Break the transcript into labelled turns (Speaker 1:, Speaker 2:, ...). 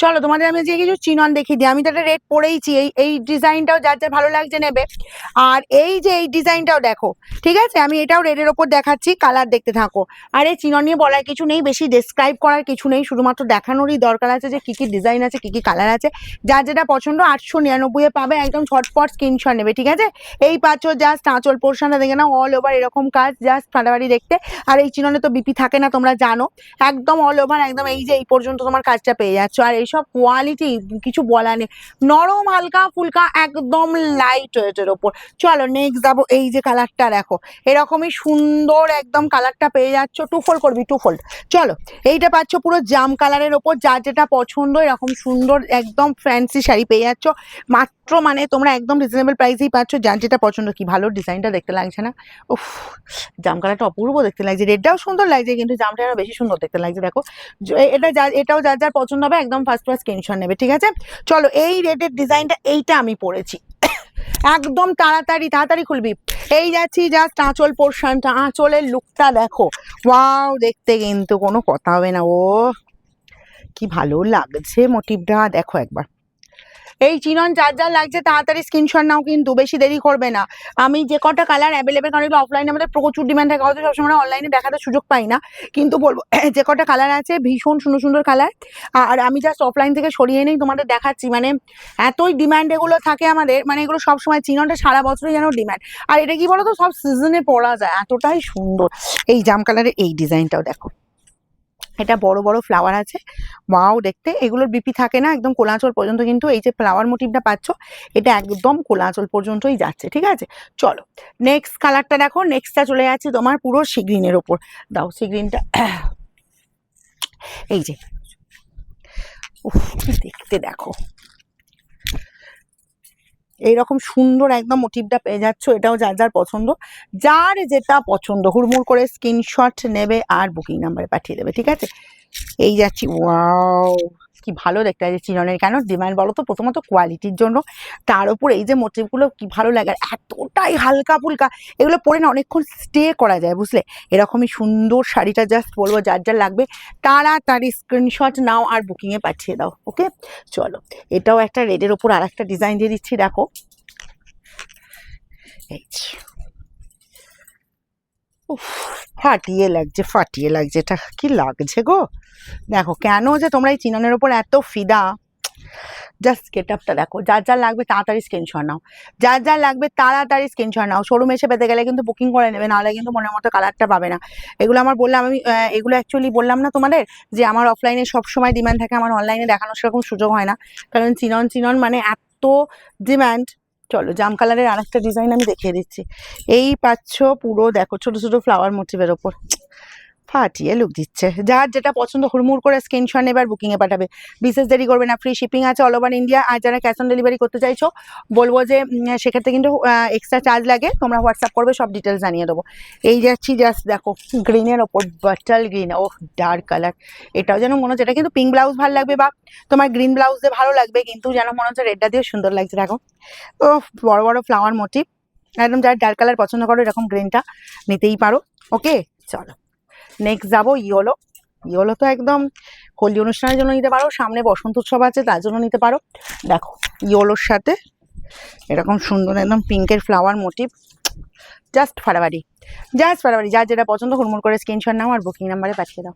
Speaker 1: চলো তোমাদের আমি যে কিছু চিনন দেখিয়ে দিই। আমি তো একটা রেড পরেইছি, এই ডিজাইনটাও যার যার ভালো লাগছে নেবে। আর এই যে এই ডিজাইনটাও দেখো, ঠিক আছে, আমি এটাও রেডের ওপর দেখাচ্ছি, কালার দেখতে থাকো। আর এই চিনন নিয়ে বলার কিছু নেই, বেশি ডেসক্রাইব করার কিছু নেই, শুধুমাত্র দেখানোরই দরকার আছে যে কি কি ডিজাইন আছে, কি কি কালার আছে। যার যেটা পছন্দ 899 পাবে, একদম ঝটপট স্ক্রিনশট নেবে, ঠিক আছে। এই পাচ্ছ জাস্ট আঁচল পোর্শনটা দেখে নাও, অল ওভার এরকম কাজ, জাস্ট ফাটাফাটি দেখতে। আর এই চিননে তো বিপি থাকে না, তোমরা জানো, একদম অল ওভার, একদম এই যে এই পর্যন্ত তোমার কাজটা পেয়ে যাচ্ছ। আর এইসব কোয়ালিটি কিছু বলা নেই, নরম হালকা ফুলকা একদম লাইট ওয়েটের ওপর। চলো নেক্সট যাবো, এই যে কালারটা দেখো, এরকমই সুন্দর একদম কালারটা পেয়ে যাচ্ছ, টু ফোল্ড করবি, টু ফোল্ড। চলো এইটা পাচ্ছ পুরো জাম কালারের ওপর, যার যেটা পছন্দ এরকম সুন্দর একদম ফ্যান্সি শাড়ি পেয়ে যাচ্ছ মাত্র, মানে তোমরা একদম রিজনেবল প্রাইসেই পাচ্ছ, যার যেটা পছন্দ। কি ভালো ডিজাইনটা দেখতে লাগছে না? উফ, জাম কালারটা অপূর্ব দেখতে লাগছে, রেডটাও সুন্দর লাগছে, কিন্তু জামটা আরো বেশি সুন্দর দেখতে লাগছে। দেখো এটাও যার যার পছন্দ হবে, একদম ফার্স্ট স্ক্রিনশট নেবে, ঠিক আছে। চলো এই রেডের ডিজাইনটা, এইটা আমি পরেছি, একদম তাড়াতাড়ি তাড়াতাড়ি খুলবি। এই যাচ্ছি জাস্ট আঁচল পোর্শনটা, আঁচলের লুকটা দেখো, ওয়াও, দেখতে কিন্তু কোনো কথা হবে না। ও কি ভালো লাগছে মোটিভটা, দেখো একবার। এই চিনন যার যার লাগছে তাড়াতাড়ি স্ক্রিনশট নাও, কিন্তু বেশি দেরি করবে না। আমি যে কটা কালার অ্যাভেলেবেল, কারণ এগুলো অফলাইনে আমাদের প্রচুর ডিমান্ড থাকে, হয়তো সবসময় অনলাইনে দেখাতে সুযোগ পাই না, কিন্তু বলবো যে কটা কালার আছে ভীষণ সুন্দর সুন্দর কালার। আর আমি জাস্ট অফলাইন থেকে সরিয়ে নেই তোমাদের দেখাচ্ছি, মানে এতই ডিমান্ড এগুলো থাকে আমাদের, মানে এগুলো সবসময়, চিননটা সারা বছরই যেন ডিমান্ড। আর এটা কি বলতো, সব সিজনে পরা যায়, এতটাই সুন্দর। এই জাম কালারের এই ডিজাইনটাও দেখো, এটা বড় বড় ফ্লাওয়ার আছে, ওয়াও দেখতে। এগুলোর বিপি থাকে না, একদম কোলাচল পর্যন্ত, কিন্তু এই যে ফ্লাওয়ার মোটিভটা পাচ্ছ, এটা একদম কোলাচল পর্যন্তই যাচ্ছে, ঠিক আছে। চলো নেক্সট কালারটা দেখো, নেক্সটটা চলে যাচ্ছে তোমার পুরো সি গ্রিনের ওপর। দাও সি গ্রিনটা, এই যে, উফ দেখতে দেখো, এইরকম সুন্দর একদম মোটিভটা পেয়ে যাচ্ছ, এটাও যার যার পছন্দ, যার যেটা পছন্দ হুড়মুড় করে স্ক্রিনশট নেবে আর বুকিং নাম্বারে পাঠিয়ে দেবে, ঠিক আছে। এই যাচ্ছি, ওয়াও কি ভালো দেখতে আছে চিননের, কেন ডিমান্ড বলো তো, প্রথমত কোয়ালিটির জন্য, তার উপর এই যে মোটিভগুলো কি ভালো লাগে, আর এতটাই হালকা ফুলকা, এগুলো পরে না অনেকক্ষণ স্টে করা যায়, বুঝলে। এরকমই সুন্দর শাড়িটা জাস্ট বলবো যার যার লাগবে তাড়াতাড়ি স্ক্রিনশট নাও আর বুকিংয়ে পাঠিয়ে দাও, ওকে। চলো এটাও একটা রেডের ওপর আর একটা ডিজাইন দিয়ে দিচ্ছি, দেখো এই ফাটিয়ে লাগছে, ফাটিয়ে লাগছে, এটা কি লাগছে গো। দেখো কেন যে তোমরা এই চিননের ওপর এত ফিদা, জাস্ট গেট আপটা দেখো, যার যার লাগবে তাড়াতাড়ি স্ক্রিনশট নাও, যার যার লাগবে তাড়াতাড়ি স্ক্রিনশট নাও। শোরুমে এসে পেতে গেলে কিন্তু বুকিং করে নেবে, নাহলে কিন্তু মনের মতো কালারটা পাবে না। এগুলো আমার বললাম, আমি এগুলো অ্যাকচুয়ালি বললাম না তোমাদের যে আমার অফলাইনে সবসময় ডিমান্ড থাকে, আমার অনলাইনে দেখানোর সেরকম সুযোগ হয় না, কারণ চিনন চিনন মানে এত ডিমান্ড। চলো জাম কালারের আরেকটা ডিজাইন আমি দেখিয়ে দিচ্ছি। এই পাচ্ছ পুরো দেখো ছোট ছোট ফ্লাওয়ার মোটিভের ওপর, ফাটিয়ে লুক দিচ্ছে। যার যেটা পছন্দ হুড়মুড় করে স্ক্রিনশট নেবে আর বুকিংয়ে পাঠাবে, বিশেষ দেরি করবে না, ফ্রি শিপিং আছে অল ওভার ইন্ডিয়া। আর যারা ক্যাশ অন ডেলিভারি করতে চাইছো বলবো যে সেক্ষেত্রে কিন্তু এক্সট্রা চার্জ লাগে, তোমরা হোয়াটসঅ্যাপ করবে, সব ডিটেলস জানিয়ে দেবো। এই যাচ্ছি জাস্ট দেখো গ্রিনের ওপর, বাটাল গ্রিন, ও ডার্ক কালার, এটাও যেন মনে হচ্ছে, এটা কিন্তু পিঙ্ক ব্লাউজ ভালো লাগবে বা তোমার গ্রিন ব্লাউজ দিয়ে ভালো লাগবে, কিন্তু যেন মনে হচ্ছে রেডটা দিয়ে সুন্দর লাগছে। দেখো ও বড় বড় ফ্লাওয়ার মোটিভ, একদম যারা ডার্ক কালার পছন্দ করো এরকম গ্রিনটা নিতেই পারো, ওকে। চলো নেক্সট যাবো ইয়েলো। ইয়েলো তো একদম হোলি অনুষ্ঠানের জন্য নিতে পারো, সামনে বসন্ত উৎসব আছে তার জন্য নিতে পারো। দেখো ইয়েলোর সাথে এরকম সুন্দর একদম পিঙ্কের ফ্লাওয়ার মোটিভ, জাস্ট ফাটাফাটি, জাস্ট ফাটাফাটি। যার যেটা পছন্দ হুড়মুড় করে স্ক্রিনশট নাও আর বুকিং নাম্বারে পাঠিয়ে দাও।